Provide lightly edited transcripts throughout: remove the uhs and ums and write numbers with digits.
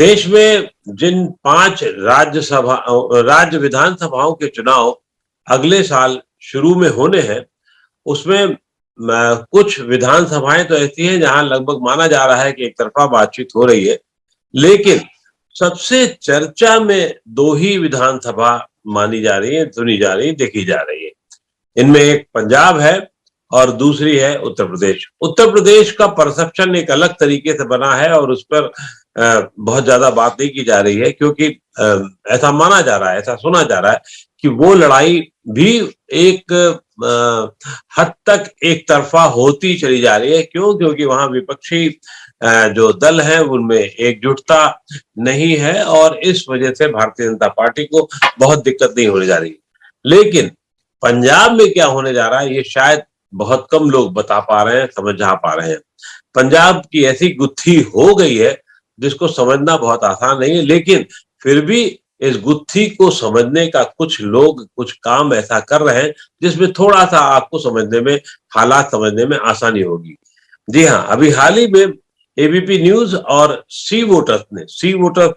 देश में जिन 5 राज्य विधानसभाओं के चुनाव अगले साल शुरू में होने हैं, उसमें कुछ विधानसभाएं तो ऐसी हैं जहां लगभग माना जा रहा है कि एक तरफा बातचीत हो रही है, लेकिन सबसे चर्चा में 2 ही विधानसभा मानी जा रही है, सुनी जा रही है, देखी जा रही है। इनमें एक पंजाब है और दूसरी है उत्तर प्रदेश। उत्तर प्रदेश का परसेप्शन एक अलग तरीके से बना है और उस पर बहुत ज्यादा बात नहीं की जा रही है, क्योंकि ऐसा माना जा रहा है, ऐसा सुना जा रहा है कि वो लड़ाई भी एक हद तक एक तरफा होती चली जा रही है। क्यों? क्योंकि वहां विपक्षी जो दल है उनमें एकजुटता नहीं है और इस वजह से भारतीय जनता पार्टी को बहुत दिक्कत नहीं होने जा रही। लेकिन पंजाब में क्या होने जा रहा है ये शायद बहुत कम लोग बता पा रहे हैं, समझ पा रहे हैं। पंजाब की ऐसी गुत्थी हो गई है जिसको समझना बहुत आसान नहीं है, लेकिन फिर भी इस गुत्थी को समझने का कुछ लोग कुछ काम ऐसा कर रहे हैं जिसमें थोड़ा सा आपको समझने में, हालात समझने में आसानी होगी। जी हाँ, अभी हाल ही में एबीपी न्यूज और सी वोटर्स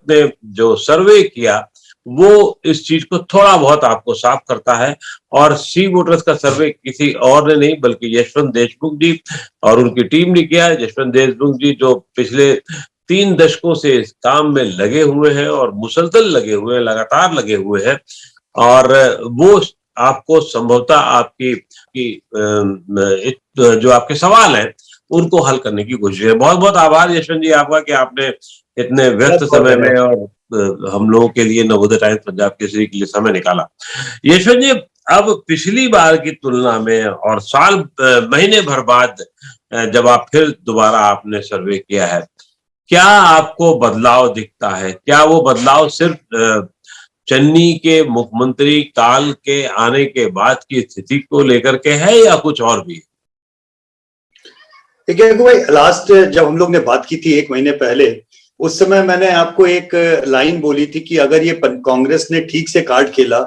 ने जो सर्वे किया वो इस चीज को थोड़ा बहुत आपको साफ करता है। और सी वोटर्स का सर्वे किसी और ने नहीं बल्कि यशवंत देशमुख जी और उनकी टीम ने किया है। यशवंत देशमुख जी जो पिछले 3 दशकों से इस काम में लगे हुए हैं और मुसलसल लगे हुए हैं, लगातार लगे हुए हैं, और वो आपको संभवतः आपकी जो आपके सवाल हैं उनको हल करने की कोशिश है। बहुत बहुत आभार यशवंत जी आपका कि आपने इतने व्यस्त समय में और हम लोगों के लिए नवोदय टाइम्स पंजाब केसरी के लिए समय निकाला। यशवंत जी, अब पिछली बार की तुलना में और साल महीने भर बाद जब आप फिर दोबारा आपने सर्वे किया है, क्या आपको बदलाव दिखता है? क्या वो बदलाव सिर्फ चन्नी के मुख्यमंत्री काल के आने के बाद की स्थिति को लेकर के है या कुछ और भी? देखिए भाई, लास्ट जब हम लोग ने बात की थी 1 महीने पहले, उस समय मैंने आपको एक लाइन बोली थी कि अगर ये कांग्रेस ने ठीक से कार्ड खेला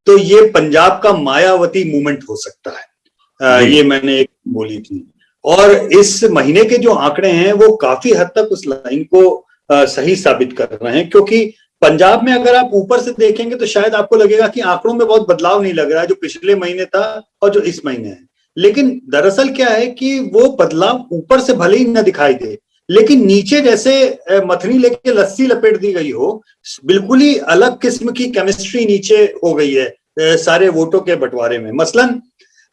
तो ये पंजाब का मायावती मूवमेंट हो सकता है। ये मैंने एक बोली थी और इस महीने के जो आंकड़े हैं वो काफी हद तक उस लाइन को सही साबित कर रहे हैं, क्योंकि पंजाब में अगर आप ऊपर से देखेंगे तो शायद आपको लगेगा कि आंकड़ों में बहुत बदलाव नहीं लग रहा है, जो पिछले महीने था और जो इस महीने है। लेकिन दरअसल क्या है कि वो बदलाव ऊपर से भले ही न दिखाई दे, लेकिन नीचे जैसे मथनी लेके लस्सी लपेट दी गई हो, बिल्कुल ही अलग किस्म की केमिस्ट्री नीचे हो गई है सारे वोटों के बंटवारे में। मसलन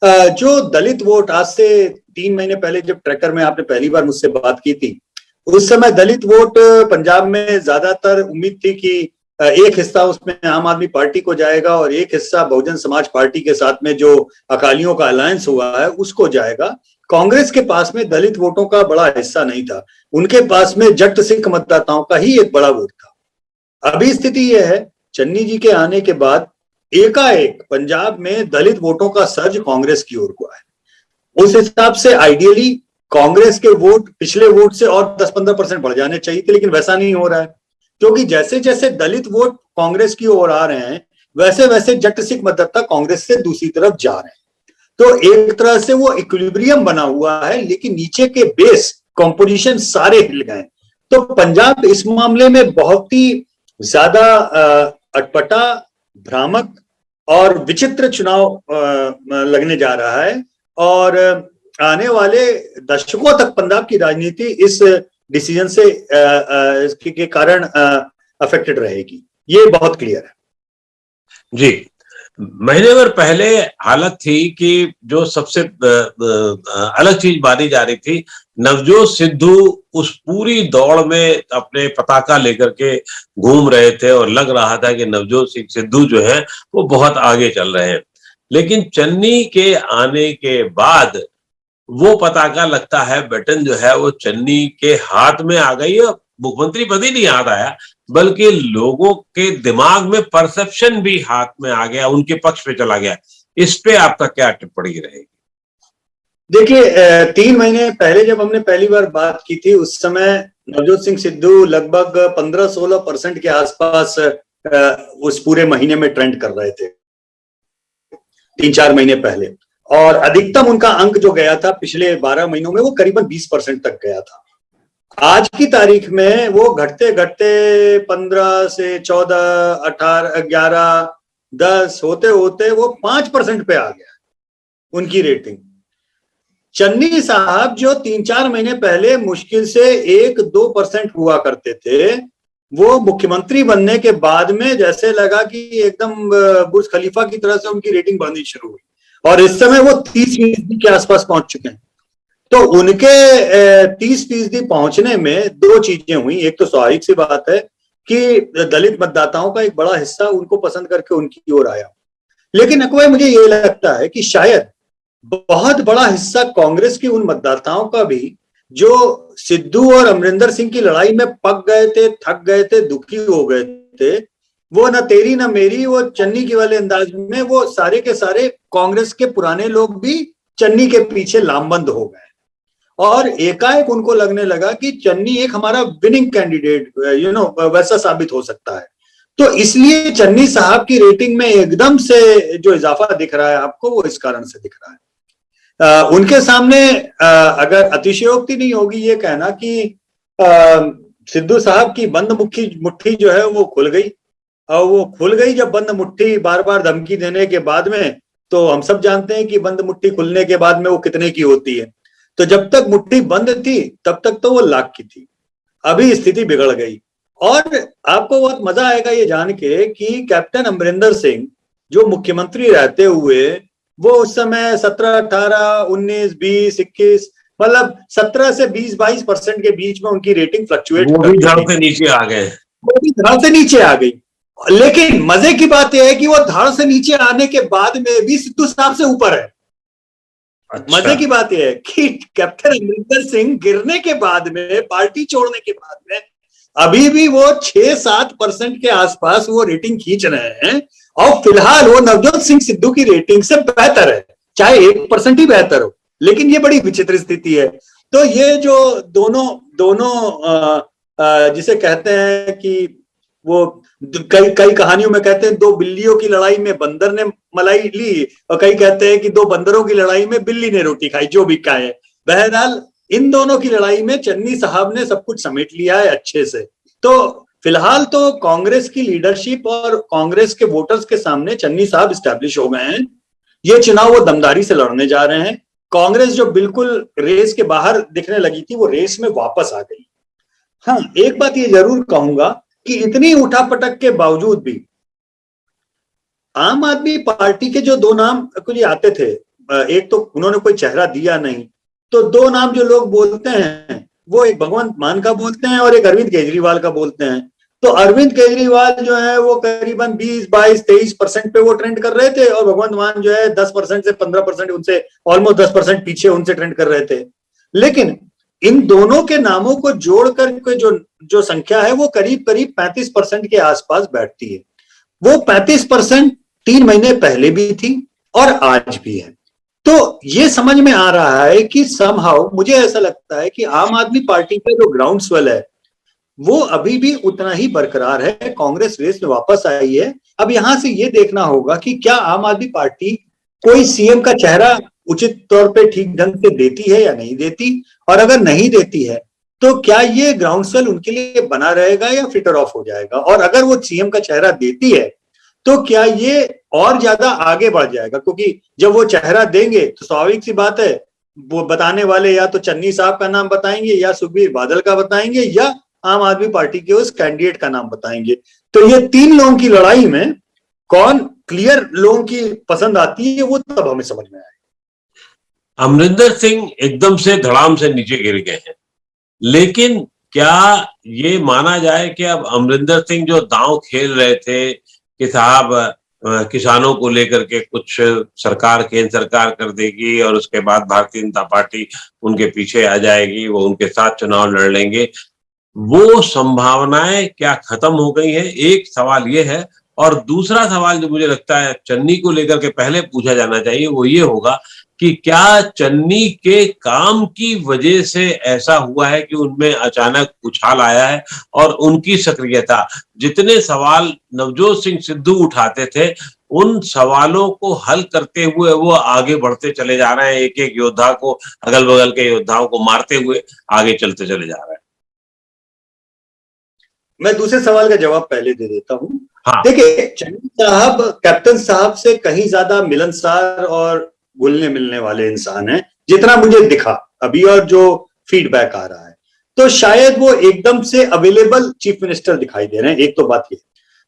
जो दलित वोट, आज से 3 महीने पहले जब ट्रैकर में आपने पहली बार मुझसे बात की थी, उस समय दलित वोट पंजाब में ज्यादातर उम्मीद थी कि एक हिस्सा उसमें आम आदमी पार्टी को जाएगा और एक हिस्सा बहुजन समाज पार्टी के साथ में जो अकालियों का अलायंस हुआ है उसको जाएगा। कांग्रेस के पास में दलित वोटों का बड़ा हिस्सा नहीं था, उनके पास में जट सिख मतदाताओं का ही एक बड़ा वोट था। अभी स्थिति यह है, चन्नी जी के आने के बाद एकाएक पंजाब में दलित वोटों का सर्ज कांग्रेस की ओर हुआ है। उस हिसाब से आइडियली कांग्रेस के वोट पिछले वोट से और 10-15% बढ़ जाने चाहिए थे, लेकिन वैसा नहीं हो रहा है, क्योंकि जैसे जैसे दलित वोट कांग्रेस की ओर आ रहे हैं वैसे वैसे जट सिख मतदाता कांग्रेस से दूसरी तरफ जा रहे हैं। तो एक तरह से वो इक्विलिब्रियम बना हुआ है, लेकिन नीचे के बेस कंपोजिशन सारे हिल गए। तो पंजाब इस मामले में बहुत ही ज्यादा अटपटा, भ्रामक और विचित्र चुनाव लगने जा रहा है और आने वाले दशकों तक पंजाब की राजनीति इस डिसीजन से के कारण अफेक्टेड रहेगी, ये बहुत क्लियर है। जी, महीने भर पहले हालत थी कि जो सबसे अलग चीज मानी जा रही थी, नवजोत सिद्धू उस पूरी दौड़ में अपने पताका लेकर के घूम रहे थे और लग रहा था कि नवजोत सिंह सिद्धू जो है वो बहुत आगे चल रहे हैं। लेकिन चन्नी के आने के बाद वो पताका, लगता है बटन जो है वो चन्नी के हाथ में आ गई है। मुख्यमंत्री पद ही नहीं याद आया, बल्कि लोगों के दिमाग में परसेप्शन भी हाथ में आ गया, उनके पक्ष पे चला गया। इस पे आपका क्या टिप्पणी रहेगी? देखिए, 3 महीने पहले जब हमने पहली बार बात की थी उस समय नवजोत सिंह सिद्धू लगभग 15-16% के आसपास उस पूरे महीने में ट्रेंड कर रहे थे 3-4 महीने पहले, और अधिकतम उनका अंक जो गया था पिछले 12 महीनों में वो करीबन 20% तक गया था। आज की तारीख में वो घटते घटते 15 से 14, 18, 11, 10 होते होते वो 5% पे आ गया उनकी रेटिंग। चन्नी साहब जो 3-4 महीने पहले मुश्किल से 1-2% हुआ करते थे, वो मुख्यमंत्री बनने के बाद में जैसे लगा कि एकदम बुर्ज खलीफा की तरह से उनकी रेटिंग बढ़नी शुरू हुई और इस समय वो 30% के आसपास पहुंच चुके हैं। तो उनके 30% पहुंचने में दो चीजें हुई। एक तो स्वाभाविक सी बात है कि दलित मतदाताओं का एक बड़ा हिस्सा उनको पसंद करके उनकी ओर आया, लेकिन अकबर मुझे ये लगता है कि शायद बहुत बड़ा हिस्सा कांग्रेस के उन मतदाताओं का भी जो सिद्धू और अमरिंदर सिंह की लड़ाई में पक गए थे, थक गए थे, दुखी हो गए थे, वो न तेरी न मेरी, वो चन्नी के वाले अंदाज में वो सारे के सारे कांग्रेस के पुराने लोग भी चन्नी के पीछे लामबंद हो गए और एकाएक उनको लगने लगा कि चन्नी एक हमारा विनिंग कैंडिडेट वैसा साबित हो सकता है। तो इसलिए चन्नी साहब की रेटिंग में एकदम से जो इजाफा दिख रहा है आपको, वो इस कारण से दिख रहा है। उनके सामने अगर अतिशयोक्ति नहीं होगी ये कहना कि सिद्धू साहब की बंद मुट्ठी जो है वो खुल गई, और वो खुल गई जब बंद मुट्ठी बार बार धमकी देने के बाद में, तो हम सब जानते हैं कि बंद मुट्ठी खुलने के बाद में वो कितने की होती है। तो जब तक मुट्ठी बंद थी तब तक तो वो लाख की थी, अभी स्थिति बिगड़ गई। और आपको बहुत मजा आएगा ये जान के कि कैप्टन अमरिंदर सिंह जो मुख्यमंत्री रहते हुए वो उस समय 17, 18, 19, 20, 21 मतलब 17 से 20-22% के बीच में उनकी रेटिंग फ्लक्चुएट वो भी धड़ से नीचे आ गए, वो भी धड़ से नीचे आ गई। लेकिन मजे की बात यह है कि वो धड़ से नीचे आने के बाद में भी सिद्धू साहब से ऊपर है। अच्छा। मजे की बात यह है कि कैप्टन अमरिंदर सिंह गिरने के बाद में, पार्टी छोड़ने के बाद में अभी भी वो 6-7% के आसपास वो रेटिंग खींच रहे हैं और फिलहाल वो नवजोत सिंह सिद्धू की रेटिंग से बेहतर है, चाहे 1% ही बेहतर हो, लेकिन ये बड़ी विचित्र स्थिति है। तो ये जो दोनों जिसे कहते हैं कि वो कई कहानियों में कहते हैं 2 बिल्लियों की लड़ाई में बंदर ने मलाई ली, और कई कहते हैं कि 2 बंदरों की लड़ाई में बिल्ली ने रोटी खाई, जो भी कहे। बहरहाल इन दोनों की लड़ाई में चन्नी साहब ने सब कुछ समेट लिया है अच्छे से। तो फिलहाल तो कांग्रेस की लीडरशिप और कांग्रेस के वोटर्स के सामने चन्नी साहब स्टैब्लिश हो गए हैं। ये चुनाव वो दमदारी से लड़ने जा रहे हैं। कांग्रेस जो बिल्कुल रेस के बाहर दिखने लगी थी, वो रेस में वापस आ गई। हाँ, एक बात ये जरूर कहूंगा कि इतनी उठापटक के बावजूद भी आम आदमी पार्टी के जो 2 नाम कुछ आते थे, एक तो उन्होंने कोई चेहरा दिया नहीं, तो 2 नाम जो लोग बोलते हैं वो एक भगवंत मान का बोलते हैं और एक अरविंद केजरीवाल का बोलते हैं। तो अरविंद केजरीवाल जो है वो करीबन 20, 22, 23% पे वो ट्रेंड कर रहे थे और भगवंत मान जो है 10% से 15%, उनसे ऑलमोस्ट 10% पीछे उनसे ट्रेंड कर रहे थे। लेकिन इन दोनों के नामों को जोड़कर के जो संख्या है वो करीब करीब 35% के आसपास बैठती है। वो 35% 3 महीने पहले भी थी और आज भी है। तो ये समझ में आ रहा है कि समहाउ मुझे ऐसा लगता है कि आम आदमी पार्टी का जो ग्राउंड स्वेल है वो अभी भी उतना ही बरकरार है। कांग्रेस रेस में वापस आई है। अब यहां से ये देखना होगा कि क्या आम आदमी पार्टी कोई सीएम का चेहरा उचित तौर पे ठीक ढंग से देती है या नहीं देती, और अगर नहीं देती है तो क्या ये ग्राउंड स्वेल उनके लिए बना रहेगा या फिटर ऑफ हो जाएगा, और अगर वो सीएम का चेहरा देती है तो क्या ये और ज्यादा आगे बढ़ जाएगा, क्योंकि जब वो चेहरा देंगे तो स्वाभाविक सी बात है वो बताने वाले या तो चन्नी साहब का नाम बताएंगे या सुखबीर बादल का बताएंगे या आम आदमी पार्टी के उस कैंडिडेट का नाम बताएंगे। तो ये 3 लोगों की लड़ाई में कौन क्लियर लोगों की पसंद आती है वो तब हमें समझ में आएगा। अमरिंदर सिंह एकदम से धड़ाम से नीचे गिर गए हैं, लेकिन क्या ये माना जाए कि अब अमरिंदर सिंह जो दांव खेल रहे थे कि साहब किसानों को लेकर के कुछ सरकार, केंद्र सरकार कर देगी और उसके बाद भारतीय जनता पार्टी उनके पीछे आ जाएगी, वो उनके साथ चुनाव लड़ लेंगे, वो संभावनाएं क्या खत्म हो गई है? एक सवाल ये है। और दूसरा सवाल जो मुझे लगता है चन्नी को लेकर के पहले पूछा जाना चाहिए वो ये होगा कि क्या चन्नी के काम की वजह से ऐसा हुआ है कि उनमें अचानक उछाल आया है और उनकी सक्रियता, जितने सवाल नवजोत सिंह सिद्धू उठाते थे उन सवालों को हल करते हुए वो आगे बढ़ते चले जा रहे हैं, एक एक योद्धा को, अगल बगल के योद्धाओं को मारते हुए आगे चलते चले जा रहे हैं। मैं दूसरे सवाल का जवाब पहले दे देता हूँ। हाँ। देखिए, चन्नी साहब कैप्टन साहब से कहीं ज्यादा मिलनसार और घुलने मिलने वाले इंसान हैं, जितना मुझे दिखा अभी और जो फीडबैक आ रहा है। तो शायद वो एकदम से अवेलेबल चीफ मिनिस्टर दिखाई दे रहे हैं, एक तो बात ये।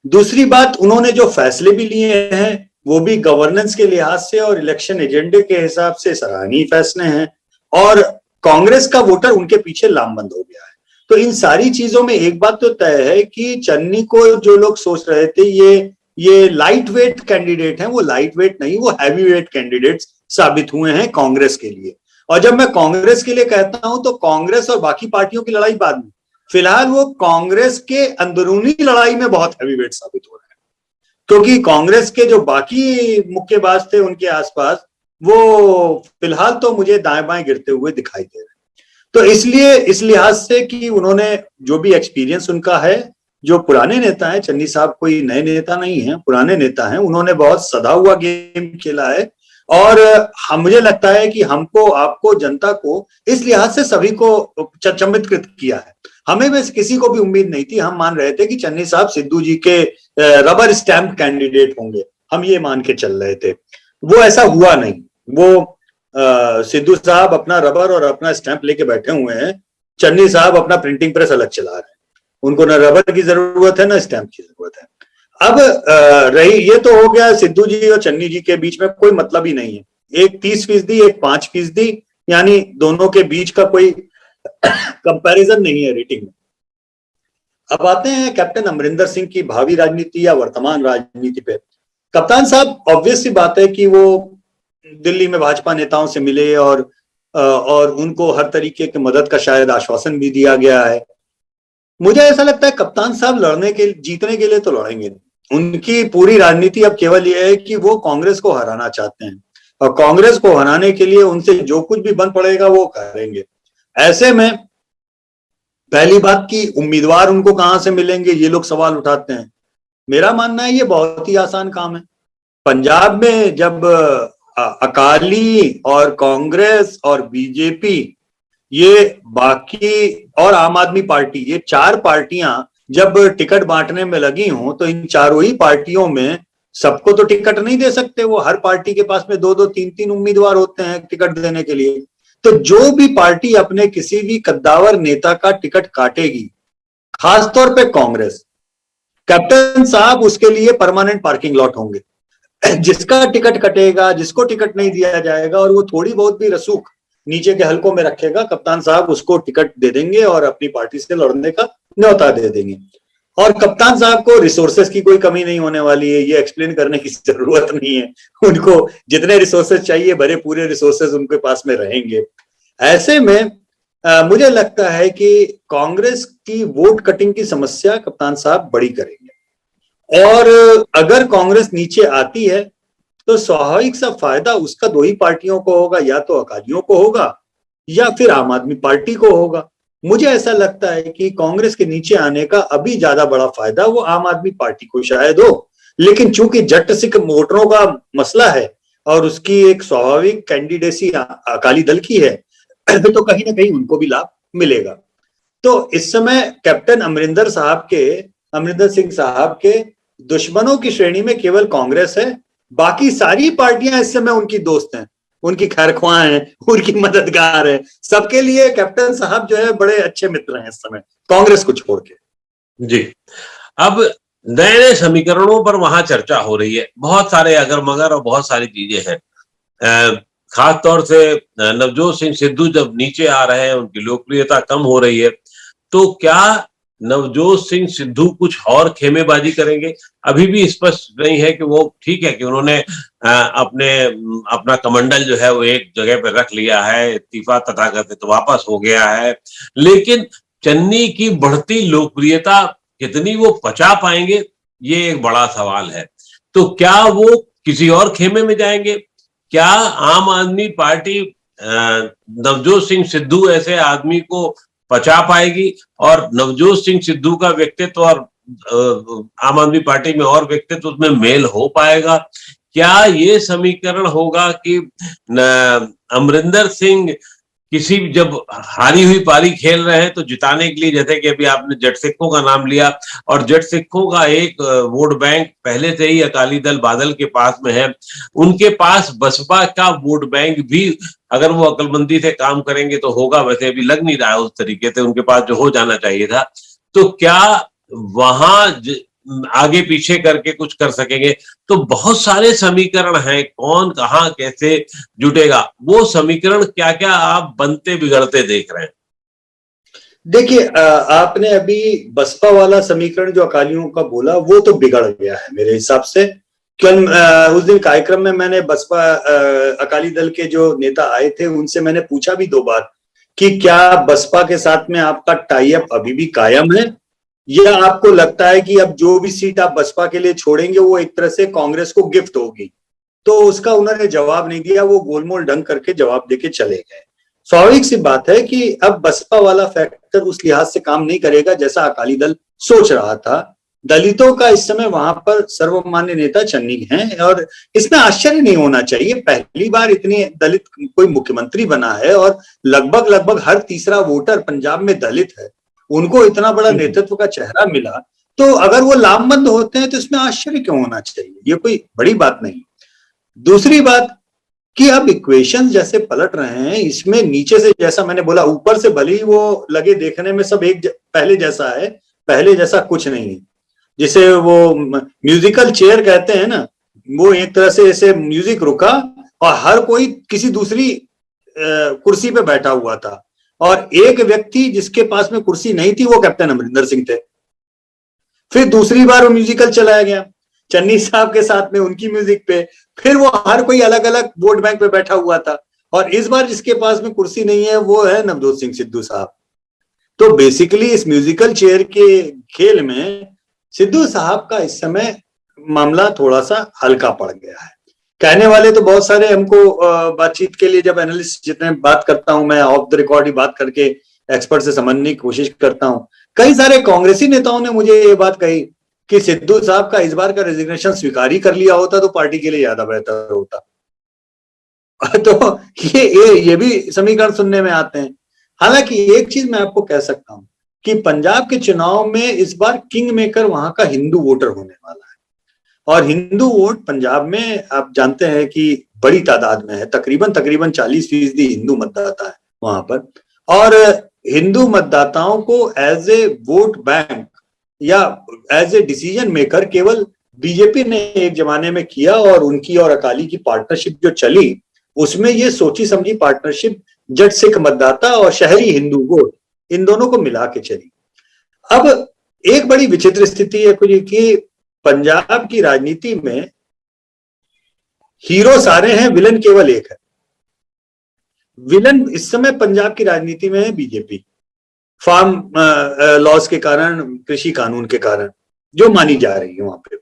दूसरी बात, उन्होंने जो फैसले भी लिए हैं वो भी गवर्नेंस के लिहाज से और इलेक्शन एजेंडे के हिसाब से सराहनीय फैसले हैं, और कांग्रेस का वोटर उनके पीछे लामबंद हो गया है। तो इन सारी चीजों में एक बात तो तय है कि चन्नी को जो लोग सोच रहे थे ये लाइट वेट कैंडिडेट हैं, वो लाइट वेट नहीं, वो हैवी वेट कैंडिडेट साबित हुए हैं कांग्रेस के लिए। और जब मैं कांग्रेस के लिए कहता हूं तो कांग्रेस और बाकी पार्टियों की लड़ाई बाद में, फिलहाल वो कांग्रेस के अंदरूनी लड़ाई में बहुत हैवी वेट साबित हो रहे हैं, क्योंकि कांग्रेस के जो बाकी मुक्केबाज थे उनके आसपास, वो फिलहाल तो मुझे दाएं बाएं गिरते हुए दिखाई दे रहे हैं। तो इसलिए इस लिहाज से कि उन्होंने जो भी एक्सपीरियंस उनका है, जो पुराने नेता हैं, चन्नी साहब कोई नए नेता नहीं है, पुराने नेता हैं, उन्होंने बहुत सधा हुआ गेम खेला है। और हम, मुझे लगता है कि हमको, आपको, जनता को इस लिहाज से सभी को चमत्कृत किया है। हमें वैसे किसी को भी उम्मीद नहीं थी, हम मान रहे थे कि चन्नी साहब सिद्धू जी के रबर स्टैम्प कैंडिडेट होंगे, हम ये मान के चल रहे थे। वो ऐसा हुआ नहीं। वो सिद्धू साहब अपना रबर और अपना स्टैंप लेके बैठे हुए हैं, चन्नी साहब अपना प्रिंटिंग प्रेस अलग चला रहे हैं। उनको ना रबर की जरूरत है ना स्टैंप की जरूरत है। अब रही, ये तो हो गया सिद्धू जी और चन्नी जी के बीच में कोई मतलब ही नहीं है, एक 30%, एक 5%, यानी दोनों के बीच का कोई कंपैरिजन नहीं है रेटिंग में। अब आते हैं कैप्टन अमरिंदर सिंह की भावी राजनीति या वर्तमान राजनीति पे। कप्तान साहब, ऑब्वियस सी बात है कि वो दिल्ली में भाजपा नेताओं से मिले और उनको हर तरीके की मदद का शायद आश्वासन भी दिया गया है। मुझे ऐसा लगता है कप्तान साहब जीतने के लिए तो लड़ेंगे नहीं। उनकी पूरी राजनीति अब केवल यह है कि वो कांग्रेस को हराना चाहते हैं, और कांग्रेस को हराने के लिए उनसे जो कुछ भी बन पड़ेगा वो करेंगे। ऐसे में पहली बात की उम्मीदवार उनको कहां से मिलेंगे, ये लोग सवाल उठाते हैं। मेरा मानना है ये बहुत ही आसान काम है। पंजाब में जब अकाली और कांग्रेस और बीजेपी, ये बाकी और आम आदमी पार्टी, ये 4 पार्टियां जब टिकट बांटने में लगी हों, तो इन चारों ही पार्टियों में सबको तो टिकट नहीं दे सकते। वो हर पार्टी के पास में 2-2, 3-3 उम्मीदवार होते हैं टिकट देने के लिए। तो जो भी पार्टी अपने किसी भी कद्दावर नेता का टिकट काटेगी, खासतौर पे कांग्रेस, कैप्टन साहब उसके लिए परमानेंट पार्किंग लॉट होंगे। जिसका टिकट कटेगा, जिसको टिकट नहीं दिया जाएगा और वो थोड़ी बहुत भी रसूख नीचे के हलकों में रखेगा, कप्तान साहब उसको टिकट दे देंगे और अपनी पार्टी से लड़ने का न्योता दे देंगे। और कप्तान साहब को रिसोर्सेस की कोई कमी नहीं होने वाली है, ये एक्सप्लेन करने की जरूरत नहीं है। उनको जितने रिसोर्सेस चाहिए, भरे पूरे रिसोर्सेस उनके पास में रहेंगे। ऐसे में मुझे लगता है कि कांग्रेस की वोट कटिंग की समस्या कप्तान साहब बड़ी करेंगे, और अगर कांग्रेस नीचे आती है तो स्वाभाविक सा फायदा उसका 2 ही पार्टियों को होगा, या तो अकालियों को होगा या फिर आम आदमी पार्टी को होगा। मुझे ऐसा लगता है कि कांग्रेस के नीचे आने का अभी ज्यादा बड़ा फायदा वो आम आदमी पार्टी को शायद हो, लेकिन चूंकि जट सिख वोटरों का मसला है और उसकी एक स्वाभाविक कैंडिडेसी अकाली दल की है, तो कहीं ना कहीं उनको भी लाभ मिलेगा। तो इस समय कैप्टन अमरिंदर सिंह साहब के दुश्मनों की श्रेणी में केवल कांग्रेस है। बाकी सारी पार्टियां इस समय उनकी दोस्त हैं, उनकी खैरख्वाह हैं, उनकी मददगार है। सबके लिए कैप्टन साहब जो है बड़े अच्छे मित्र हैं इस समय, कांग्रेस को छोड़ के। जी, अब नए नए समीकरणों पर वहां चर्चा हो रही है, बहुत सारे अगर मगर और बहुत सारी चीजें हैं। खास तौर से नवजोत सिंह सिद्धू जब नीचे आ रहे हैं, उनकी लोकप्रियता कम हो रही है, तो क्या नवजोत सिंह सिद्धू कुछ और खेमेबाजी करेंगे? अभी भी स्पष्ट नहीं है कि वो, ठीक है कि उन्होंने अपना कमंडल जो है वो एक जगह पर रख लिया है, इस्तीफा तथाकथित वापस हो गया है, लेकिन चन्नी की बढ़ती लोकप्रियता कितनी वो पचा पाएंगे, ये एक बड़ा सवाल है। तो क्या वो किसी और खेमे में जाएंगे? क्या आम आदमी पार्टी नवजोत सिंह सिद्धू ऐसे आदमी को पचा पाएगी, और नवजोत सिंह सिद्धू का व्यक्तित्व और आम आदमी पार्टी में और व्यक्तित्व उसमें मेल हो पाएगा? क्या ये समीकरण होगा कि अमरिंदर सिंह किसी जब हारी हुई पारी खेल रहे हैं तो जिताने के लिए, जैसे कि अभी आपने जट सिखों का नाम लिया, और जट सिखों का एक वोट बैंक पहले से ही अकाली दल बादल के पास में है, उनके पास बसपा का वोट बैंक भी अगर वो अकलमंदी से काम करेंगे तो होगा, वैसे अभी लग नहीं रहा है उस तरीके से उनके पास जो हो जाना चाहिए था। तो क्या वहां आगे पीछे करके कुछ कर सकेंगे? तो बहुत सारे समीकरण हैं, कौन कहां कैसे जुटेगा, वो समीकरण क्या क्या आप बनते बिगड़ते देख रहे हैं? देखिए, आपने अभी बसपा वाला समीकरण जो अकालियों का बोला वो तो बिगड़ गया है मेरे हिसाब से। कल उस दिन कार्यक्रम में मैंने बसपा अकाली दल के जो नेता आए थे उनसे मैंने पूछा भी 2 बार कि क्या बसपा के साथ में आपका टाई अप अभी भी कायम है, या आपको लगता है कि अब जो भी सीट आप बसपा के लिए छोड़ेंगे वो एक तरह से कांग्रेस को गिफ्ट होगी। तो उसका उन्होंने जवाब नहीं दिया, वो गोलमोल ढंग करके जवाब देके चले गए। स्वाभाविक सी बात है कि अब बसपा वाला फैक्टर उस लिहाज से काम नहीं करेगा जैसा अकाली दल सोच रहा था। दलितों का इस समय वहां पर सर्वमान्य नेता चन्नी हैं और इसमें आश्चर्य नहीं होना चाहिए। पहली बार इतनी दलित कोई मुख्यमंत्री बना है और लगभग लगभग हर तीसरा वोटर पंजाब में दलित है, उनको इतना बड़ा नेतृत्व का चेहरा मिला, तो अगर वो लामबंद होते हैं तो इसमें आश्चर्य क्यों होना चाहिए? ये कोई बड़ी बात नहीं। दूसरी बात कि अब इक्वेशंस जैसे पलट रहे हैं, इसमें नीचे से जैसा मैंने बोला, ऊपर से भले ही वो लगे देखने में सब पहले जैसा है, पहले जैसा कुछ नहीं है। जिसे वो म्यूजिकल चेयर कहते हैं ना, वो एक तरह से ऐसे म्यूजिक रुका और हर कोई किसी दूसरी कुर्सी पे बैठा हुआ था, और एक व्यक्ति जिसके पास में कुर्सी नहीं थी वो कैप्टन अमरिंदर सिंह थे। फिर दूसरी बार वो म्यूजिकल चलाया गया चन्नी साहब के साथ में उनकी म्यूजिक पे, फिर वो हर कोई अलग अलग वोट बैंक पे बैठा हुआ था, और इस बार जिसके पास में कुर्सी नहीं है वो है नवजोत सिंह सिद्धू साहब। तो बेसिकली इस म्यूजिकल चेयर के खेल में सिद्धू साहब का इस समय मामला थोड़ा सा हल्का पड़ गया है। कहने वाले तो बहुत सारे हमको बातचीत के लिए, जब एनालिस्ट जितने बात करता हूं मैं ऑफ द रिकॉर्ड ही बात करके एक्सपर्ट से समझने की कोशिश करता हूं, कई सारे कांग्रेसी नेताओं ने मुझे ये बात कही कि सिद्धू साहब का इस बार का रेजिग्नेशन स्वीकार ही कर लिया होता तो पार्टी के लिए ज्यादा बेहतर होता। तो ये भी समीकरण सुनने में आते हैं। हालांकि एक चीज मैं आपको कह सकता हूं कि पंजाब के चुनाव में इस बार किंग मेकर वहां का हिंदू वोटर होने वाला है, और हिंदू वोट पंजाब में आप जानते हैं कि बड़ी तादाद में है, तकरीबन 40% हिंदू मतदाता है वहां पर, और हिंदू मतदाताओं को एज ए वोट बैंक या एज ए डिसीजन मेकर केवल बीजेपी ने एक जमाने में किया, और उनकी और अकाली की पार्टनरशिप जो चली उसमें ये सोची समझी पार्टनरशिप जट सिख मतदाता और शहरी हिंदू वोट इन दोनों को मिला के चली। अब एक बड़ी विचित्र स्थिति है कि पंजाब की राजनीति में हीरो सारे हैं, विलन केवल एक है। विलन इस समय पंजाब की राजनीति में है बीजेपी, फार्म लॉज के कारण, कृषि कानून के कारण जो मानी जा रही है वहां पे।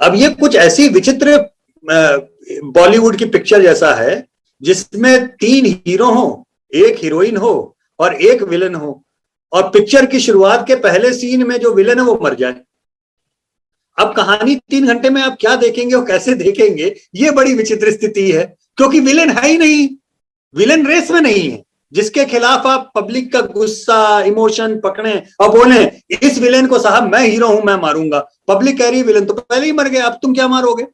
अब ये कुछ ऐसी विचित्र बॉलीवुड की पिक्चर जैसा है जिसमें 3 हीरो हो, एक हीरोइन हो और एक विलन हो, और पिक्चर की शुरुआत के पहले सीन में जो विलन है वो मर जाए। अब कहानी 3 घंटे में आप क्या देखेंगे और कैसे देखेंगे, ये बड़ी विचित्र स्थिति है, क्योंकि विलन है ही नहीं, विलन रेस में नहीं है जिसके खिलाफ आप पब्लिक का गुस्सा, इमोशन पकड़े और बोले इस विलेन को साहब मैं हीरो हूं मैं मारूंगा। पब्लिक कह रही है विलेन तो पहले ही मर गया, अब तुम क्या मारोगे?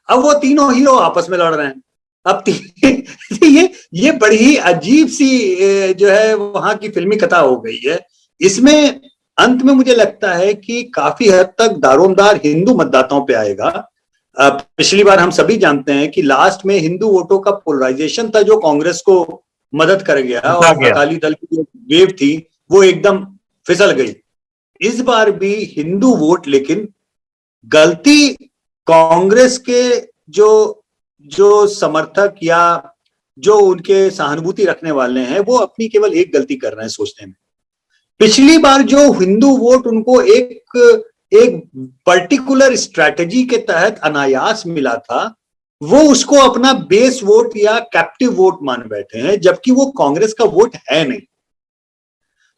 अब वो तीनों हीरो आपस में लड़ रहे हैं। अब ये बड़ी ही अजीब सी जो है वहां की फिल्मी कथा हो गई है। इसमें अंत में मुझे लगता है कि काफी हद तक दारोमदार हिंदू मतदाताओं पे आएगा। पिछली बार हम सभी जानते हैं कि लास्ट में हिंदू वोटों का पोलराइजेशन था जो कांग्रेस को मदद कर गया, और अकाली दल की जो वेव थी वो एकदम फिसल गई। इस बार भी हिंदू वोट, लेकिन गलती कांग्रेस के जो समर्थक या जो उनके सहानुभूति रखने वाले हैं वो अपनी केवल एक गलती कर रहे हैं सोचने में। पिछली बार जो हिंदू वोट उनको एक पर्टिकुलर स्ट्रैटेजी के तहत अनायास मिला था, वो उसको अपना बेस वोट या कैप्टिव वोट मान बैठे हैं, जबकि वो कांग्रेस का वोट है नहीं।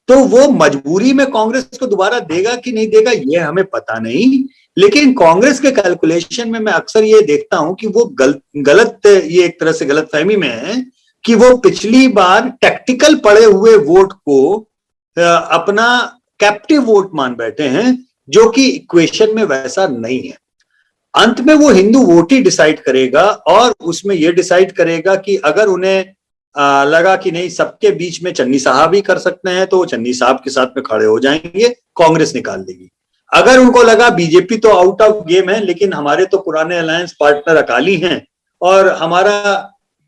तो वो मजबूरी में कांग्रेस को दोबारा देगा कि नहीं देगा ये हमें पता नहीं, लेकिन कांग्रेस के कैलकुलेशन में मैं अक्सर ये देखता हूं कि वो गलत ये एक तरह से गलतफहमी में है कि वो पिछली बार टैक्टिकल पड़े हुए वोट को अपना कैप्टिव वोट मान बैठे हैं, जो कि इक्वेशन में वैसा नहीं है। अंत में वो हिंदू वोट ही डिसाइड करेगा, और उसमें ये डिसाइड करेगा कि अगर उन्हें लगा कि नहीं सबके बीच में चन्नी साहब ही कर सकते हैं, तो वो चन्नी साहब के साथ में खड़े हो जाएंगे, कांग्रेस निकाल देगी। अगर उनको लगा बीजेपी तो आउट ऑफ गेम है, लेकिन हमारे तो पुराने अलायंस पार्टनर अकाली हैं, और हमारा,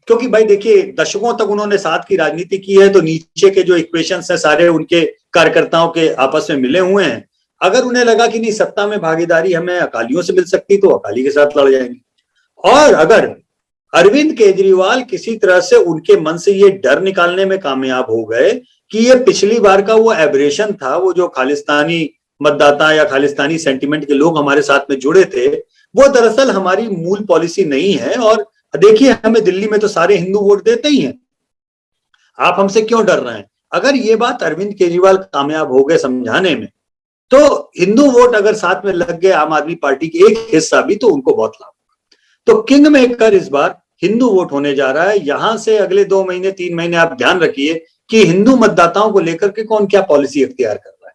क्योंकि भाई देखिए दशकों तक उन्होंने साथ की राजनीति की है, तो नीचे के जो इक्वेशंस है सारे उनके कार्यकर्ताओं के आपस में मिले हुए हैं। अगर उन्हें लगा कि नहीं सत्ता में भागीदारी हमें अकालियों से मिल सकती, तो अकाली के साथ लड़ जाएंगे। और अगर अरविंद केजरीवाल किसी तरह से उनके मन से ये डर निकालने में कामयाब हो गए कि ये पिछली बार का वो एब्रेशन था, वो जो खालिस्तानी मतदाता या खालिस्तानी सेंटिमेंट के लोग हमारे साथ में जुड़े थे, वो दरअसल हमारी मूल पॉलिसी नहीं है, और देखिए हमें दिल्ली में तो सारे हिंदू वोट देते ही हैं, आप हमसे क्यों डर रहे हैं। अगर ये बात अरविंद केजरीवाल कामयाब हो गए समझाने में, तो हिंदू वोट अगर साथ में लग गए आम आदमी पार्टी के एक हिस्सा भी, तो उनको बहुत लाभ होगा। तो किंग मेकर इस बार हिंदू वोट होने जा रहा है। यहां से अगले 2 महीने 3 महीने आप ध्यान रखिए कि हिंदू मतदाताओं को लेकर के कौन क्या पॉलिसी इख्तियार कर रहा है।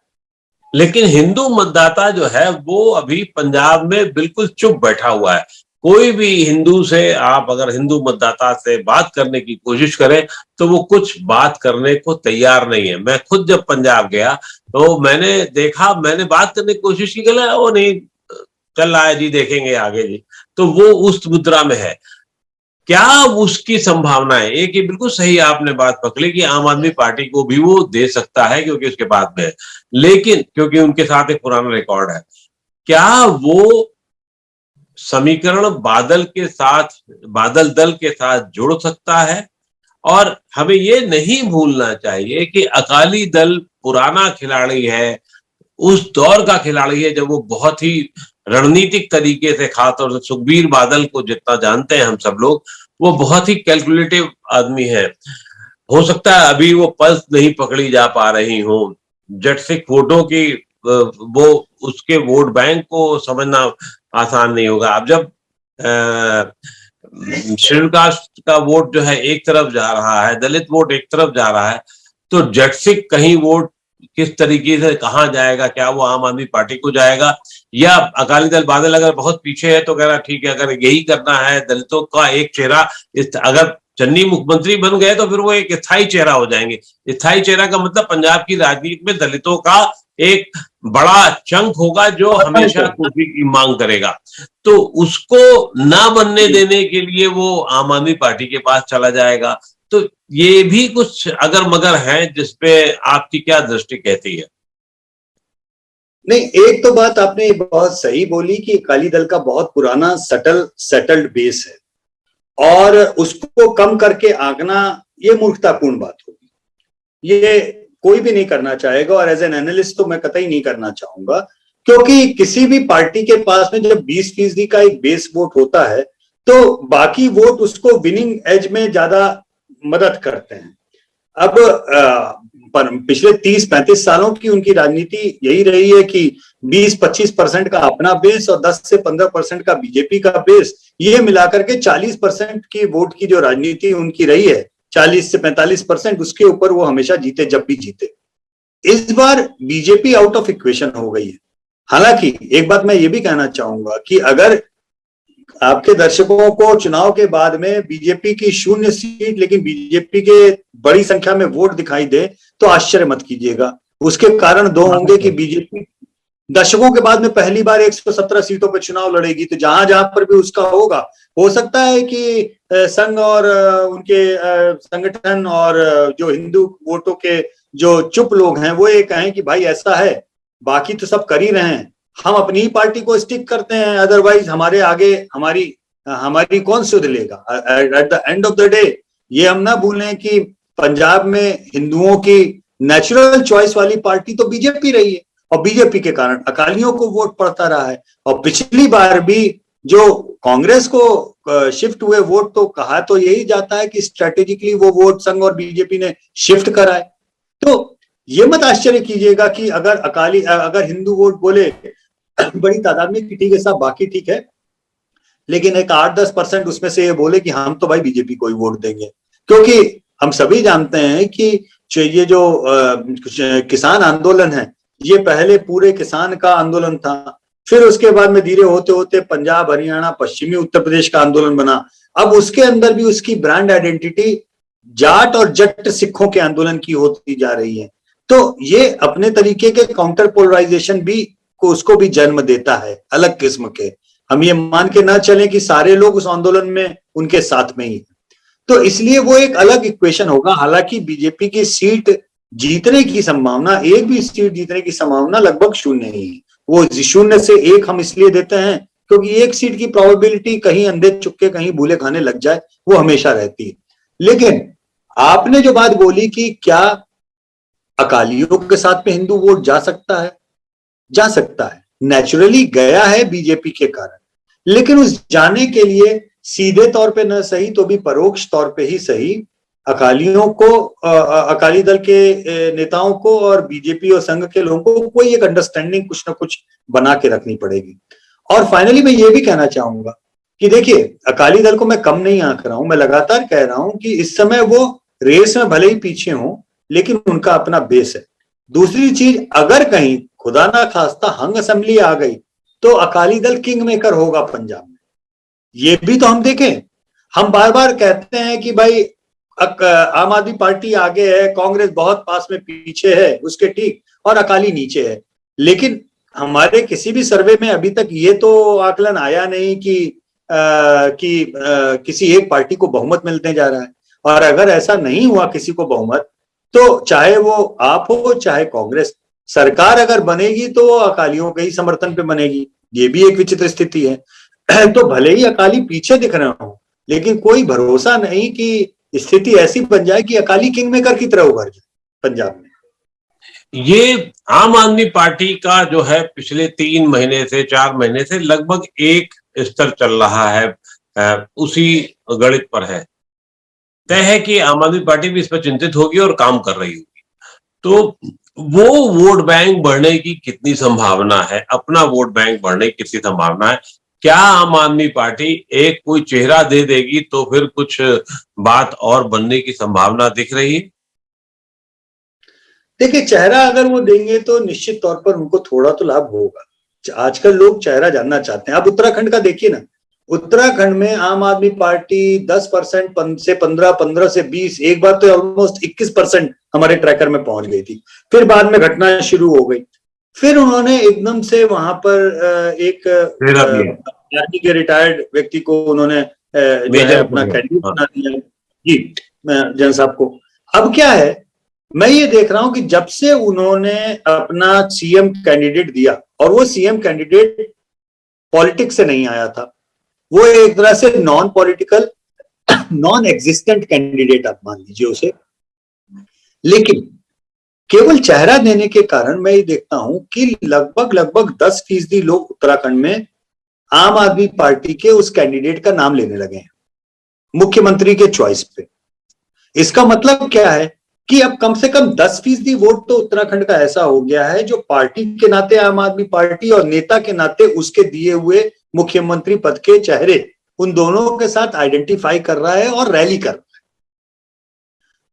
लेकिन हिंदू मतदाता जो है वो अभी पंजाब में बिल्कुल चुप बैठा हुआ है। कोई भी हिंदू से, आप अगर हिंदू मतदाता से बात करने की कोशिश करें तो वो कुछ बात करने को तैयार नहीं है। मैं खुद जब पंजाब गया तो मैंने देखा, मैंने बात करने की कोशिश की, गला वो नहीं चल रहा है जी, देखेंगे आगे जी। तो वो उस मुद्रा में है। क्या उसकी संभावना है? एक ये बिल्कुल सही आपने बात पकड़ी कि आम आदमी पार्टी को भी वो दे सकता है क्योंकि उसके बाद में है, लेकिन क्योंकि उनके साथ एक पुराना रिकॉर्ड है। क्या वो समीकरण बादल के साथ, बादल दल के साथ जुड़ सकता है? और हमें ये नहीं भूलना चाहिए कि अकाली दल पुराना खिलाड़ी है, उस दौर का खिलाड़ी है जब वो बहुत ही रणनीतिक तरीके से, खासतौर से सुखबीर बादल को जितना जानते हैं हम सब लोग, वो बहुत ही कैलकुलेटिव आदमी है। हो सकता है अभी वो पल्स नहीं पकड़ी जा पा रही हो, जटसिक वोटों की वो उसके वोट बैंक को समझना आसान नहीं होगा। अब जब शेड्यूल कास्ट का वोट जो है एक तरफ जा रहा है, दलित वोट एक तरफ जा रहा है, तो जटसिक कहीं वोट किस तरीके से कहाँ जाएगा? क्या वो आम आदमी पार्टी को जाएगा, या अकाली दल बादल अगर बहुत पीछे है तो कह रहा ठीक है, अगर यही करना है दलितों का एक चेहरा, अगर चन्नी मुख्यमंत्री बन गए तो फिर वो एक स्थायी चेहरा हो जाएंगे। स्थायी चेहरा का मतलब पंजाब की राजनीति में दलितों का एक बड़ा चंक होगा जो हमेशा कुर्सी की मांग करेगा। तो उसको ना बनने देने के लिए वो आम आदमी पार्टी के पास चला जाएगा। तो ये भी कुछ अगर मगर है जिसपे आपकी क्या दृष्टि कहती है? नहीं, एक तो बात आपने बहुत सही बोली कि अकाली दल का बहुत पुराना सेटल्ड बेस है, और उसको कम करके आंकना ये मूर्खतापूर्ण बात होगी। ये कोई भी नहीं करना चाहेगा, और एज एन एनालिस्ट तो मैं कतई नहीं करना चाहूंगा, क्योंकि किसी भी पार्टी के पास में जब 20% का एक बेस वोट होता है तो बाकी वोट उसको विनिंग एज में ज्यादा मदद करते हैं। अब पिछले 30-35 सालों की उनकी राजनीति यही रही है कि 20-25% का अपना बेस और 10 से 15% का बीजेपी का बेस, ये मिलाकर के 40% की वोट की जो राजनीति उनकी रही है, 40 से 45%, उसके ऊपर वो हमेशा जीते जब भी जीते। इस बार बीजेपी आउट ऑफ इक्वेशन हो गई है। हालांकि एक बात मैं ये भी कहना चाहूंगा कि अगर आपके दर्शकों को चुनाव के बाद में बीजेपी की 0 सीट लेकिन बीजेपी के बड़ी संख्या में वोट दिखाई दे तो आश्चर्य मत कीजिएगा। उसके कारण 2 होंगे कि बीजेपी दशकों के बाद में पहली बार 117 सीटों पर चुनाव लड़ेगी, तो जहां जहां पर भी उसका होगा, हो सकता है कि संघ और उनके संगठन और जो हिंदू वोटों के जो चुप लोग हैं वो ये कहें कि भाई ऐसा है, बाकी तो सब कर ही रहे हैं, हम अपनी ही पार्टी को स्टिक करते हैं, अदरवाइज हमारे आगे हमारी कौन सुध लेगा। At the end of the day ये हम ना भूलें कि पंजाब में हिंदुओं की नेचुरल चॉइस वाली पार्टी तो बीजेपी रही है, और बीजेपी के कारण अकालियों को वोट पड़ता रहा है। और पिछली बार भी जो कांग्रेस को शिफ्ट हुए वोट, तो कहा तो यही जाता है कि स्ट्रेटेजिकली वो वोट संघ और बीजेपी ने शिफ्ट कराए। तो ये मत आश्चर्य कीजिएगा कि अगर हिंदू वोट बोले बड़ी तादाद में कि ठीक है साहब बाकी ठीक है, लेकिन एक 8-10% उसमें से ये बोले कि हम तो भाई बीजेपी को ही वोट देंगे। क्योंकि हम सभी जानते हैं कि ये जो किसान आंदोलन है, ये पहले पूरे किसान का आंदोलन था, फिर उसके बाद में धीरे होते होते पंजाब, हरियाणा, पश्चिमी उत्तर प्रदेश का आंदोलन बना। अब उसके अंदर भी उसकी ब्रांड आइडेंटिटी जाट और जट सिखों के आंदोलन की होती जा रही है। तो ये अपने तरीके के काउंटर पोलराइजेशन भी को उसको भी जन्म देता है, अलग किस्म के। हम ये मान के ना चलें कि सारे लोग उस आंदोलन में उनके साथ में ही हैं। तो इसलिए वो एक अलग इक्वेशन होगा। हालांकि बीजेपी की सीट जीतने की संभावना, एक भी सीट जीतने की संभावना लगभग शून्य ही है। वो 0 से 1 हम इसलिए देते हैं क्योंकि एक सीट की प्रोबेबिलिटी कहीं अंधे चुपके कहीं भूले खाने लग जाए, वो हमेशा रहती है। लेकिन आपने जो बात बोली कि क्या अकालियों के साथ में हिंदू वोट जा सकता है, जा सकता है, नेचुरली गया है बीजेपी के कारण। लेकिन उस जाने के लिए सीधे तौर पे न सही तो भी परोक्ष तौर पे ही सही, अकालियों को, अकाली दल के नेताओं को और बीजेपी और संघ के लोगों को कोई एक अंडरस्टैंडिंग कुछ ना कुछ बना के रखनी पड़ेगी। और फाइनली मैं ये भी कहना चाहूंगा कि देखिए, अकाली दल को मैं कम नहीं आंक रहा हूं, मैं लगातार कह रहा हूं कि इस समय वो रेस में भले ही पीछे हों, लेकिन उनका अपना बेस है। दूसरी चीज, अगर कहीं खुदा ना खास्ता हंग असेंबली आ गई तो अकाली दल किंग मेकर होगा पंजाब में। ये भी तो हम देखें। हम बार बार कहते हैं कि भाई आम आदमी पार्टी आगे है, कांग्रेस बहुत पास में पीछे है उसके, ठीक, और अकाली नीचे है। लेकिन हमारे किसी भी सर्वे में अभी तक ये तो आकलन आया नहीं कि किसी एक पार्टी को बहुमत मिलने जा रहा है। और अगर ऐसा नहीं हुआ किसी को बहुमत, तो चाहे वो आप हो चाहे कांग्रेस, सरकार अगर बनेगी तो अकालियों के ही समर्थन पे बनेगी। ये भी एक विचित्र स्थिति है। तो भले ही अकाली पीछे दिख रहे हो, लेकिन कोई भरोसा नहीं कि स्थिति ऐसी बन जाए कि अकाली किंग मेकर की तरह उभर जाए पंजाब में। ये आम आदमी पार्टी का जो है पिछले 3 महीने से 4 महीने से लगभग एक स्तर चल रहा है, उसी गणित पर है। तय है कि आम आदमी पार्टी भी इस पर चिंतित होगी और काम कर रही होगी। तो वो वोट बैंक बढ़ने की कितनी संभावना है, अपना वोट बैंक बढ़ने की कितनी संभावना है? क्या आम आदमी पार्टी एक कोई चेहरा दे देगी तो फिर कुछ बात और बनने की संभावना दिख रही है? देखिए, चेहरा अगर वो देंगे तो निश्चित तौर पर उनको थोड़ा तो लाभ होगा। आजकल लोग चेहरा जानना चाहते हैं। आप उत्तराखंड का देखिए ना, उत्तराखंड में आम आदमी पार्टी 10% से 15, 15 से 20, एक बार तो ऑलमोस्ट 21% हमारे ट्रैकर में पहुंच गई थी। फिर बाद में घटना शुरू हो गई। फिर उन्होंने एकदम से वहां पर एक आर्मी के रिटायर्ड व्यक्ति को उन्होंने जो है अपना कैंडिडेट बना दिया जी, जन साहब को। अब क्या है, मैं ये देख रहा हूं कि जब से उन्होंने अपना सीएम कैंडिडेट दिया, और वो सीएम कैंडिडेट पॉलिटिक्स से नहीं आया था, वो एक तरह से non political, non existent candidate आप मान लीजिए उसे, लेकिन केवल चेहरा देने के कारण मैं ये देखता हूं कि लगभग 10% लोग उत्तराखंड में आम आदमी पार्टी के उस कैंडिडेट का नाम लेने लगे हैं मुख्यमंत्री के चॉइस पे। इसका मतलब क्या है कि अब कम से कम 10% वोट तो उत्तराखंड का ऐसा हो गया है जो पार्टी के नाते आम आदमी पार्टी और नेता के नाते उसके दिए हुए मुख्यमंत्री पद के चेहरे, उन दोनों के साथ आइडेंटिफाई कर रहा है और रैली कर रहा है।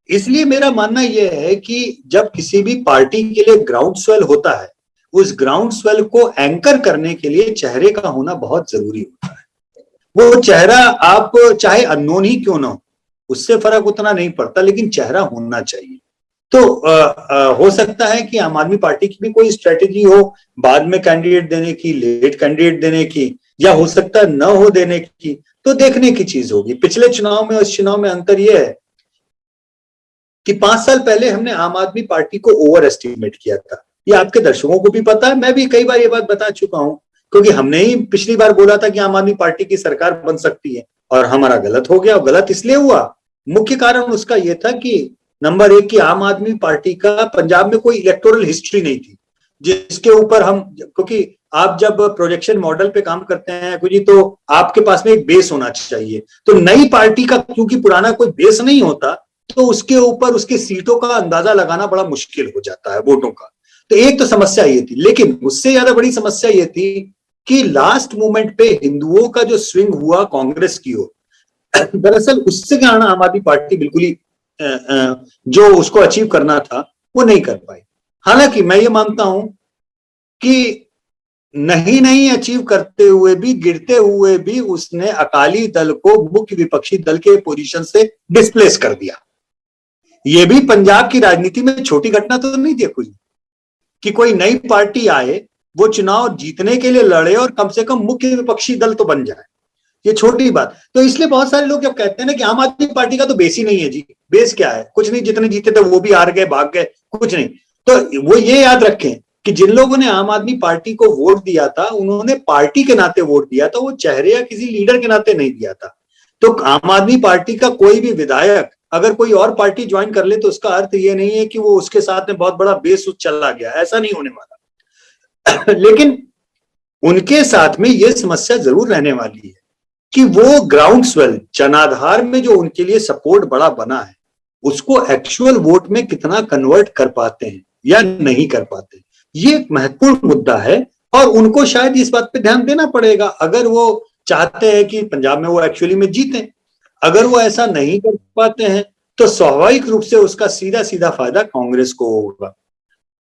इसलिए मेरा मानना यह है कि जब किसी भी पार्टी के लिए ग्राउंड स्वेल होता है, उस ग्राउंड स्वेल को एंकर करने के लिए चेहरे का होना बहुत जरूरी होता है। वो चेहरा आप चाहे अननोन ही क्यों ना हो, उससे फर्क उतना नहीं पड़ता, लेकिन चेहरा होना चाहिए। तो हो सकता है कि आम आदमी पार्टी की भी कोई स्ट्रेटेजी हो बाद में कैंडिडेट देने की, लेट कैंडिडेट देने की, या हो सकता है न हो देने की, तो देखने की चीज होगी। पिछले चुनाव में और इस चुनाव में अंतर यह है कि 5 साल पहले हमने आम आदमी पार्टी को ओवर एस्टिमेट किया था। ये आपके दर्शकों को भी पता है, मैं भी कई बार ये बात बता चुका हूं, क्योंकि हमने ही पिछली बार बोला था कि आम आदमी पार्टी की सरकार बन सकती है, और हमारा गलत हो गया। और गलत इसलिए हुआ, मुख्य कारण उसका यह था कि नंबर 1 कि आम आदमी पार्टी का पंजाब में कोई इलेक्टोरल हिस्ट्री नहीं थी जिसके ऊपर हम, क्योंकि आप जब प्रोजेक्शन मॉडल पे काम करते हैं जी, तो आपके पास में एक बेस होना चाहिए। तो नई पार्टी का क्योंकि पुराना कोई बेस नहीं होता, तो उसके ऊपर उसके सीटों का अंदाजा लगाना बड़ा मुश्किल हो जाता है, वोटों का। तो एक तो समस्या ये थी, लेकिन उससे ज्यादा बड़ी समस्या ये थी कि लास्ट मोमेंट पे हिंदुओं का जो स्विंग हुआ कांग्रेस की ओर, दरअसल उससे कारण आम आदमी पार्टी बिल्कुल ही जो उसको अचीव करना था वो नहीं कर पाई। हालांकि मैं ये मानता हूं कि नहीं अचीव करते हुए भी, गिरते हुए भी उसने अकाली दल को मुख्य विपक्षी दल के पोजीशन से डिस्प्लेस कर दिया। ये भी पंजाब की राजनीति में छोटी घटना तो नहीं थी कोई, कि कोई नई पार्टी आए, वो चुनाव जीतने के लिए लड़े और कम से कम मुख्य विपक्षी दल तो बन जाए। ये छोटी बात तो, इसलिए बहुत सारे लोग जब कहते हैं ना कि आम आदमी पार्टी का तो बेस ही नहीं है जी, बेस क्या है, कुछ नहीं, जितने जीते थे वो भी हार गए, भाग गए, कुछ नहीं। तो वो ये याद रखें कि जिन लोगों ने आम आदमी पार्टी को वोट दिया था, उन्होंने पार्टी के नाते वोट दिया था, वो चेहरे या किसी लीडर के नाते नहीं दिया था। तो आम आदमी पार्टी का कोई भी विधायक अगर कोई और पार्टी ज्वाइन कर ले तो उसका अर्थ ये नहीं है कि वो उसके साथ में बहुत बड़ा बेस चला गया, ऐसा नहीं होने वाला। लेकिन उनके साथ में ये समस्या जरूर रहने वाली है कि वो ग्राउंड स्वेल, जनाधार में जो उनके लिए सपोर्ट बड़ा बना है, उसको एक्चुअल वोट में कितना कन्वर्ट कर पाते हैं या नहीं कर पाते, ये एक महत्वपूर्ण मुद्दा है। और उनको शायद इस बात पे ध्यान देना पड़ेगा, अगर वो चाहते हैं कि पंजाब में वो एक्चुअली में जीते। अगर वो ऐसा नहीं कर पाते हैं तो स्वाभाविक रूप से उसका सीधा सीधा फायदा कांग्रेस को होगा।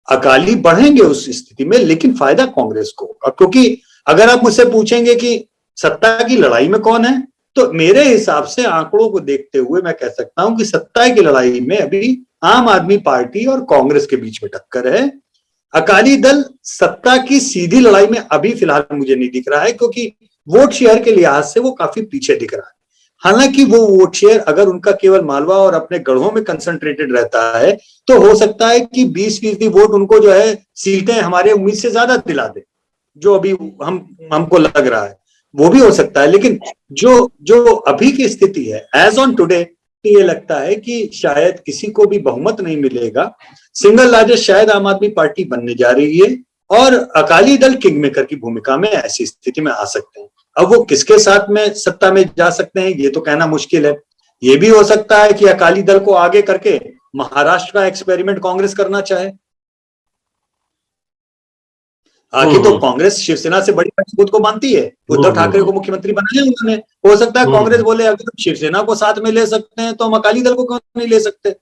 अकाली बढ़ेंगे उस स्थिति में, लेकिन फायदा कांग्रेस को होगा। क्योंकि अगर आप मुझसे पूछेंगे कि सत्ता की लड़ाई में कौन है, तो मेरे हिसाब से आंकड़ों को देखते हुए मैं कह सकता हूं कि सत्ता की लड़ाई में अभी आम आदमी पार्टी और कांग्रेस के बीच में टक्कर है। अकाली दल सत्ता की सीधी लड़ाई में अभी फिलहाल मुझे नहीं दिख रहा है, क्योंकि वोट शेयर के लिहाज से वो काफी पीछे दिख रहा है। हालांकि वो वोट शेयर अगर उनका केवल मालवा और अपने गढ़ों में कंसंट्रेटेड रहता है तो हो सकता है कि 20% वोट उनको जो है सीटें हमारे उम्मीद से ज्यादा दिला दे, जो अभी हमको लग रहा है, वो भी हो सकता है। लेकिन जो अभी की स्थिति है एज ऑन टुडे, ये लगता है कि शायद किसी को भी बहुमत नहीं मिलेगा। सिंगल लार्जेस्ट शायद आम आदमी पार्टी बनने जा रही है और अकाली दल किंग मेकर की भूमिका में ऐसी स्थिति में आ सकते हैं। अब वो किसके साथ में सत्ता में जा सकते हैं ये तो कहना मुश्किल है। ये भी हो सकता है कि अकाली दल को आगे करके महाराष्ट्र का एक्सपेरिमेंट कांग्रेस करना चाहे। आगे तो कांग्रेस शिवसेना से बड़ी मजबूत को मानती है, उद्धव ठाकरे को मुख्यमंत्री बनाया उन्होंने। हो सकता है कांग्रेस बोले अगर हम शिवसेना को साथ में ले सकते हैं तो हम अकाली दल को क्यों नहीं ले सकते।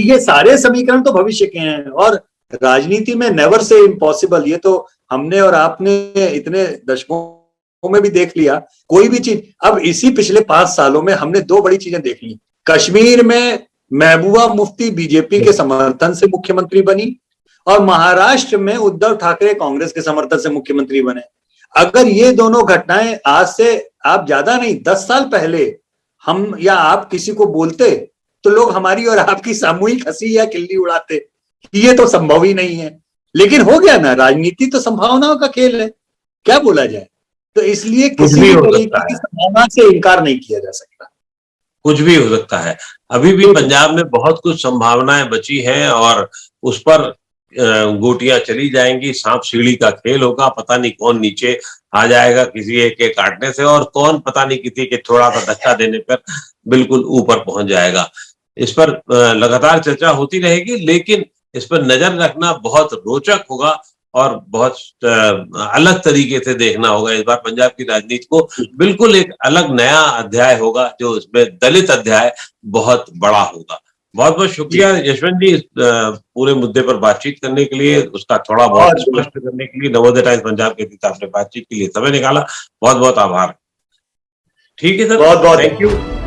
ये सारे समीकरण तो भविष्य के हैं और राजनीति में नेवर से इम्पॉसिबल, ये तो हमने और आपने इतने दशकों में भी देख लिया। कोई भी चीज, अब इसी पिछले 5 सालों में हमने 2 बड़ी चीजें देख ली। कश्मीर में महबूबा मुफ्ती बीजेपी के समर्थन से मुख्यमंत्री बनी और महाराष्ट्र में उद्धव ठाकरे कांग्रेस के समर्थन से मुख्यमंत्री बने। अगर ये दोनों घटनाएं आज से आप ज्यादा नहीं 10 साल पहले हम या आप किसी को बोलते तो लोग हमारी और आपकी सामूहिक हंसी या किल्ली उड़ाते, ये तो संभव ही नहीं है। लेकिन हो गया ना, राजनीति तो संभावनाओं का खेल है, क्या बोला जाए। तो इसलिए किसी भी तरीके की संभावना से इनकार नहीं किया जा सकता। कुछ भी हो सकता है। अभी भी पंजाब में बहुत कुछ संभावनाएं बची हैं और उस पर गोटियां चली जाएंगी। सांप सीढ़ी का खेल होगा, पता नहीं कौन नीचे आ जाएगा किसी एक के काटने से और कौन पता नहीं किसी के थोड़ा सा धक्का देने पर बिल्कुल ऊपर पहुंच जाएगा। इस पर लगातार चर्चा होती रहेगी, लेकिन इस पर नजर रखना बहुत रोचक होगा और बहुत अलग तरीके से देखना होगा। इस बार पंजाब की राजनीति को बिल्कुल एक अलग नया अध्याय होगा, जो इसमें दलित अध्याय बहुत बड़ा होगा। बहुत बहुत शुक्रिया यशवंत जी, इस पूरे मुद्दे पर बातचीत करने के लिए, उसका थोड़ा बहुत स्पष्ट करने के लिए, नवोदय टाइम्स पंजाब के साथ आपने बातचीत के लिए समय निकाला, बहुत बहुत आभार। ठीक है सर, बहुत बहुत थैंक यू।